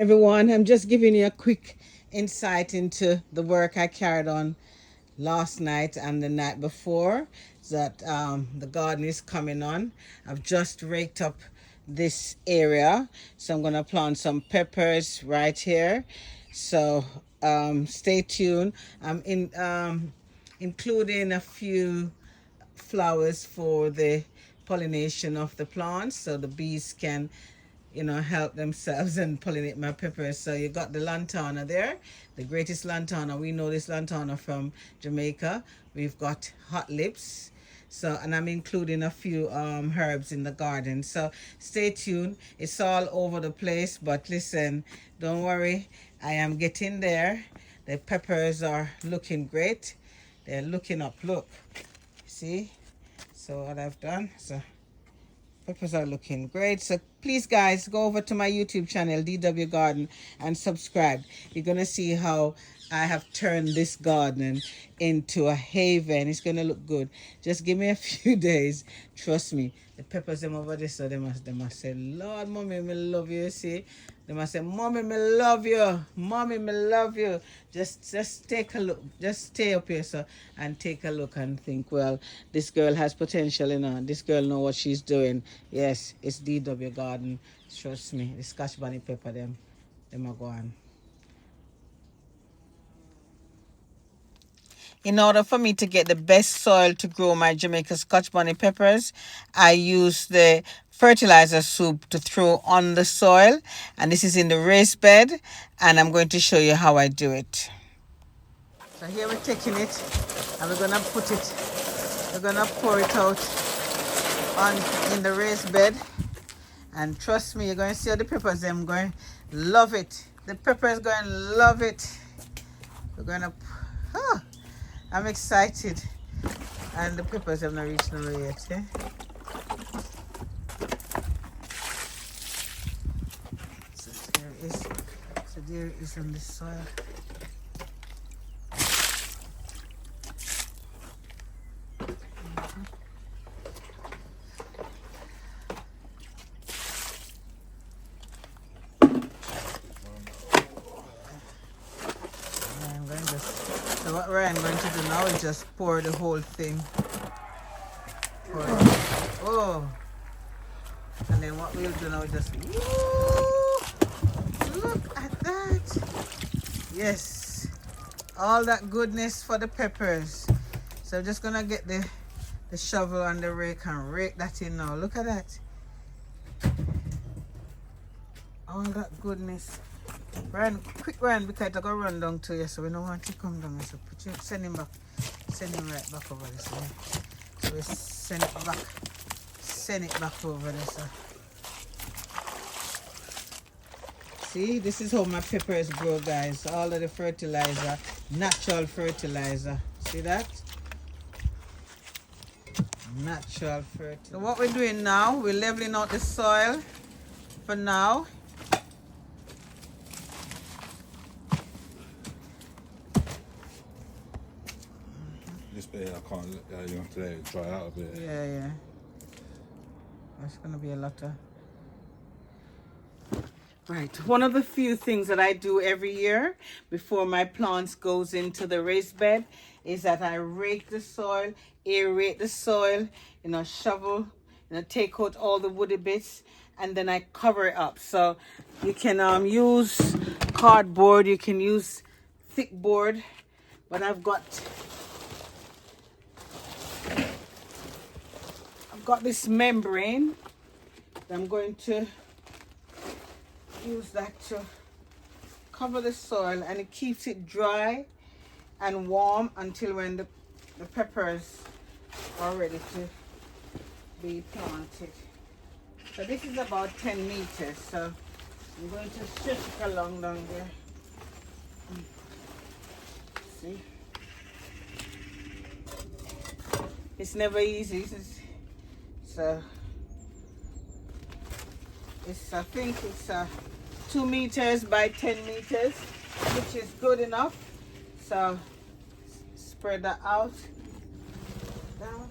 Everyone, I'm just giving you a quick insight into the work I carried on last night and the night before that the garden is coming on. I've just raked up this area, so I'm going to plant some peppers right here. So stay tuned. I'm including a few flowers for the pollination of the plants so the bees can help themselves and pollinate my peppers. So you got the lantana there, the greatest lantana. We know this lantana from Jamaica. We've got hot lips. So, and I'm including a few herbs in the garden. So stay tuned. It's all over the place, but listen, don't worry. I am getting there. The peppers are looking great. They're looking up. Look, see? So what I've done, so peppers are looking great. So please guys, go over to my YouTube channel DW Garden and subscribe. You're gonna see how I have turned this garden into a haven. It's gonna look good. Just give me a few days. Trust me. The peppers them over there, so they must say, Lord mommy, me love you. See, they must say, mommy, me love you. Mommy, me love you. Just take a look. Just stay up here, so, and take a look and think, well, this girl has potential, This girl know what she's doing. Yes, it's DW Garden. Trust me. The Scotch Bonnet pepper them are going. In order for me to get the best soil to grow my Jamaican Scotch Bonnet peppers, I use the fertilizer soup to throw on the soil. And this is in the raised bed. And I'm going to show you how I do it. So here we're taking it and we're going to put it, we're going to pour it out in the raised bed. And trust me, you're going to see how the peppers, them going to love it. The peppers going to love it. We're going to... I'm excited. And the peppers have not reached nowhere yet, eh? So there is on the soil. So what I'm going to do now is just pour the whole thing. Pour it. Oh! And then what we'll do now is just... Woo! Look at that! Yes! All that goodness for the peppers. So I'm just going to get the shovel and the rake and rake that in now. Look at that. All that goodness. Run, quick run, because I gotta run down to you, so we don't want to come down. So send him back. Send him right back over there. So we send it back. Send it back over there, so. See, this is how my peppers grow, guys. All of the fertilizer, natural fertilizer. See that? Natural fertilizer. So what we're doing now, we're leveling out the soil for now. This bit I can't, you have to let it dry out a bit. Yeah. That's going to be a lot of... Right, one of the few things that I do every year before my plants goes into the raised bed is that I rake the soil, aerate the soil, shovel, take out all the woody bits, and then I cover it up. So you can use cardboard, you can use thick board, but I've got this membrane. I'm going to use that to cover the soil, and it keeps it dry and warm until when the peppers are ready to be planted. So this is about 10 meters, so I'm going to stretch it along down there. See? It's never easy. So I think it's 2 meters by 10 meters, which is good enough. So spread that out. Down.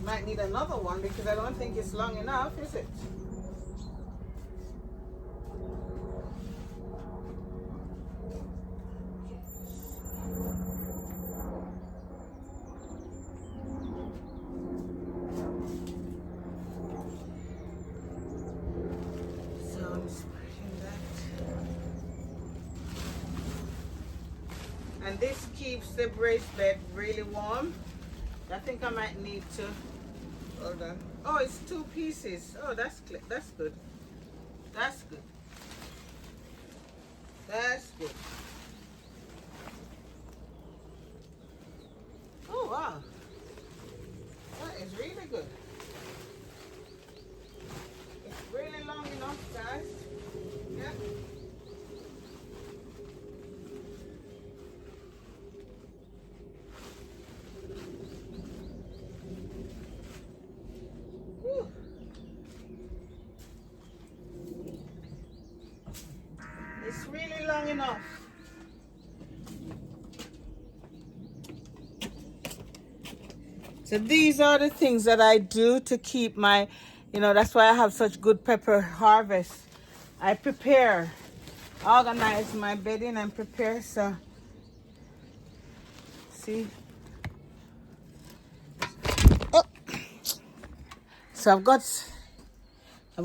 Might need another one because I don't think it's long enough, is it? Spreading that. And this keeps the raised bed really warm. I think I might need to, hold on. Oh, it's 2 pieces. Oh, that's good. That's good. That's good. That's good. Oh, wow. That is really good. It's really long enough, guys. Yeah. Whew. It's really long enough. So these are the things that I do to keep my, that's why I have such good pepper harvest. I prepare, organize my bedding and prepare. So, see. Oh. So I've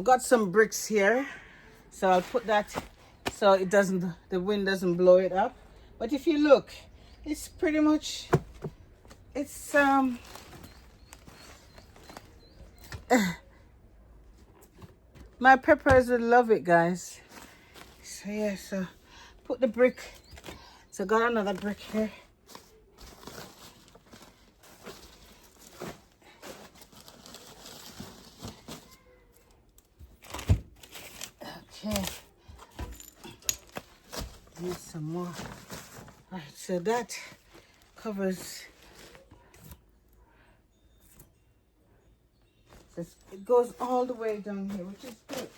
got some bricks here. So I'll put that so the wind doesn't blow it up. But if you look, it's pretty much, it's my peppers will love it, guys. So yeah, so put the brick. So got another brick here. Okay. Need some more. All right, so that covers. It goes all the way down here, which is good.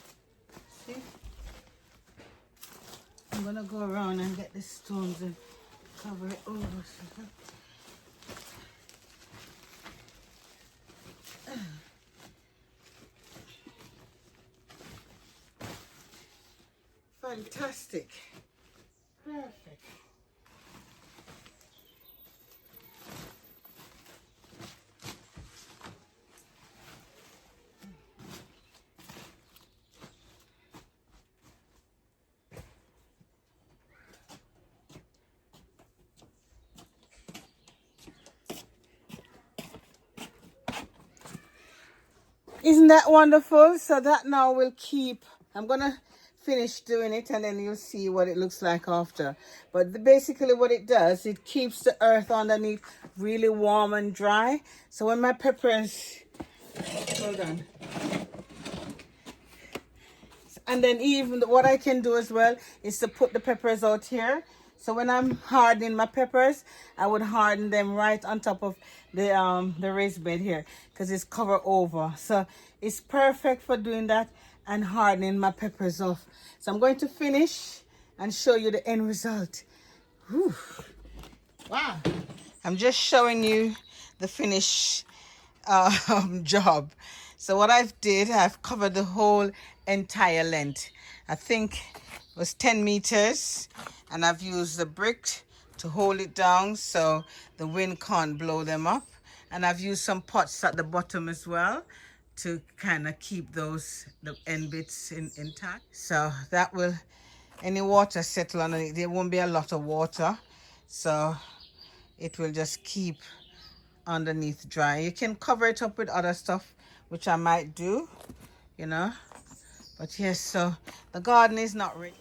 See? I'm gonna go around and get the stones and cover it over. Fantastic. Perfect. Isn't that wonderful? So that now will keep, I'm gonna finish doing it and then you'll see what it looks like after. But basically what it does, it keeps the earth underneath really warm and dry. So when my peppers, hold on. And then even what I can do as well is to put the peppers out here. So when I'm hardening my peppers, I would harden them right on top of the raised bed here because it's covered over. So it's perfect for doing that and hardening my peppers off. So I'm going to finish and show you the end result. Whew. Wow. I'm just showing you the finished job. So what I've covered the whole entire length. I think it was 10 meters, and I've used the brick to hold it down so the wind can't blow them up. And I've used some pots at the bottom as well to kind of keep the end bits intact. So that will, any water settle on it, there won't be a lot of water. So it will just keep underneath dry. You can cover it up with other stuff, which I might do, but yes, so the garden is not ready.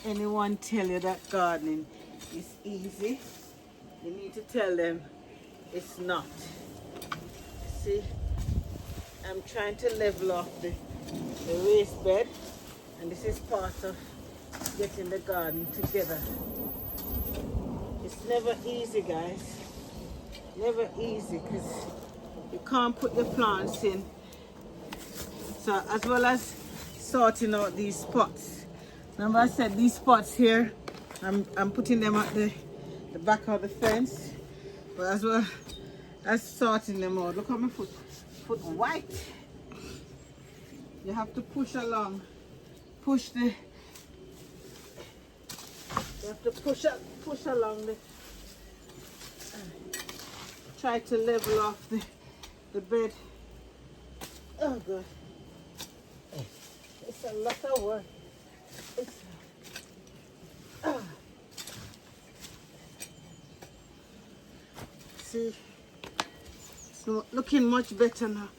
Anyone tell you that gardening is easy, you need to tell them it's not. See, I'm trying to level off the raised bed, and this is part of getting the garden together. It's never easy, guys. Never easy, because you can't put your plants in. So as well as sorting out these pots. Remember I said these pots here, I'm putting them at the back of the fence. But as well as sorting them out. Look at my foot white. You have to push along. You have to push along the, try to level off the bed. Oh God. a lot of work. It's, see, it's looking much better now.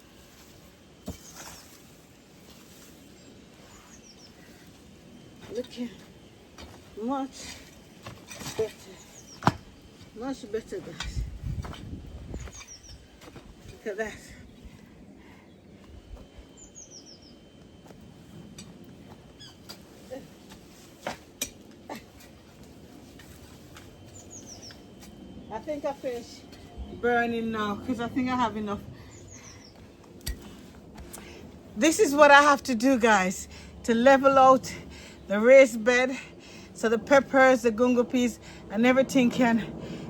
Looking much better. Much better, guys. Look at that. I think I finished burning now because I think I have enough. This is what I have to do, guys, to level out the raised bed so the peppers, the gungo peas, and everything can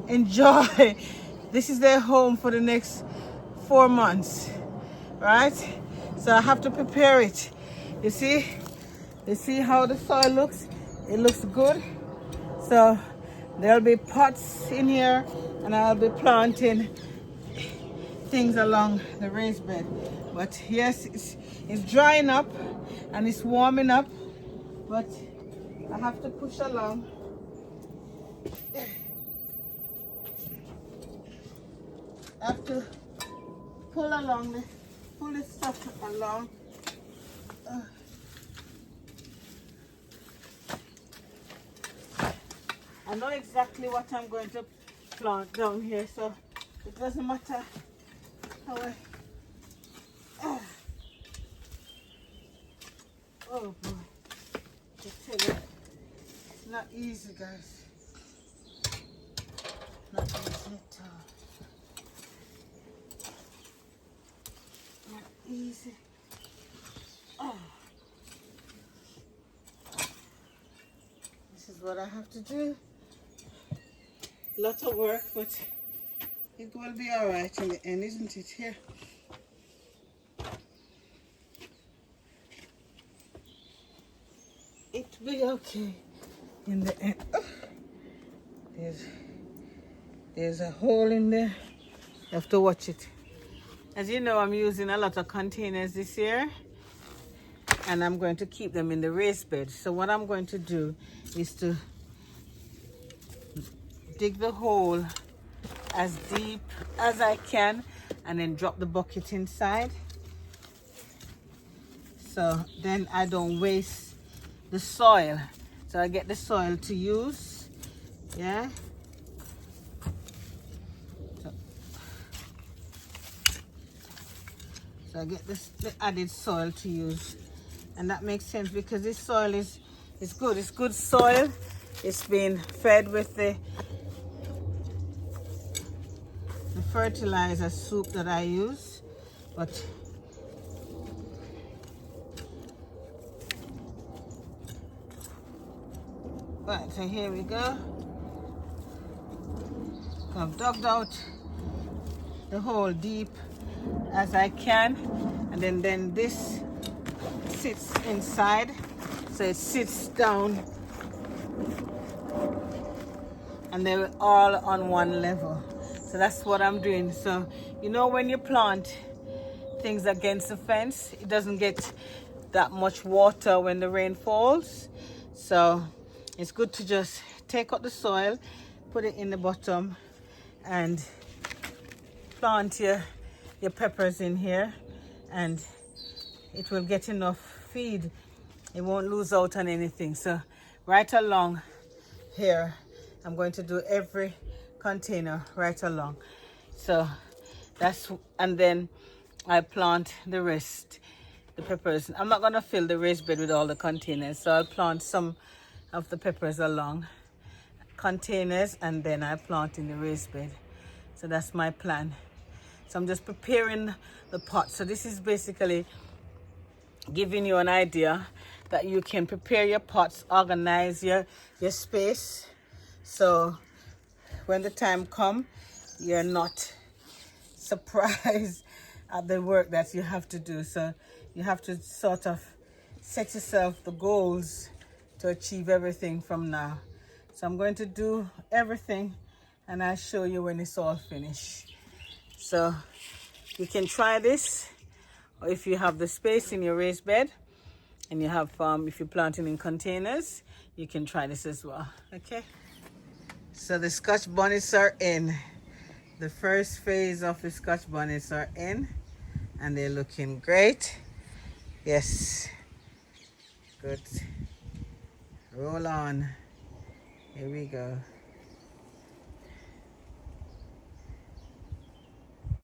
enjoy. This is their home for the next 4 months, right? So I have to prepare it. You see how the soil looks? It looks good. So there'll be pots in here and I'll be planting things along the raised bed. But yes, it's drying up and it's warming up, but I have to push along. I have to pull this stuff along. I know exactly what I'm going to plant down here, so it doesn't matter how I... Oh boy, I tell you, it's not easy, guys. Not easy at all. Not easy. This is what I have to do. Lot of work, but it will be all right in the end, isn't it? Here. It will be okay in the end. Oh. There's a hole in there. You have to watch it. As you know, I'm using a lot of containers this year, and I'm going to keep them in the raised bed. So what I'm going to do is to dig the hole as deep as I can and then drop the bucket inside. So then I don't waste the soil. So I get the soil to use. Yeah. So I get the added soil to use. And that makes sense because this soil is good. It's good soil. It's been fed with the fertilizer soup that I use. But right, so here we go. I've dug out the hole deep as I can, and then this sits inside, so it sits down and they're all on one level. So that's what I'm doing. So you know, when you plant things against the fence, it doesn't get that much water when the rain falls. So it's good to just take out the soil, put it in the bottom, and plant your peppers in here, and it will get enough feed. It won't lose out on anything. So right along here, I'm going to do every container right along. So that's, and then I plant the rest, the peppers. I'm not going to fill the raised bed with all the containers, so I'll plant some of the peppers along containers and then I plant in the raised bed. So that's my plan. So I'm just preparing the pot. So this is basically giving you an idea that you can prepare your pots, organize your space, so when the time comes, you're not surprised at the work that you have to do. So you have to sort of set yourself the goals to achieve everything from now. So I'm going to do everything and I'll show you when it's all finished. So you can try this, or if you have the space in your raised bed, And you have, if you're planting in containers, you can try this as well. Okay. So the Scotch bonnets are in. The first phase of the Scotch bonnets are in, and they're looking great. Yes. Good. Roll on. Here we go.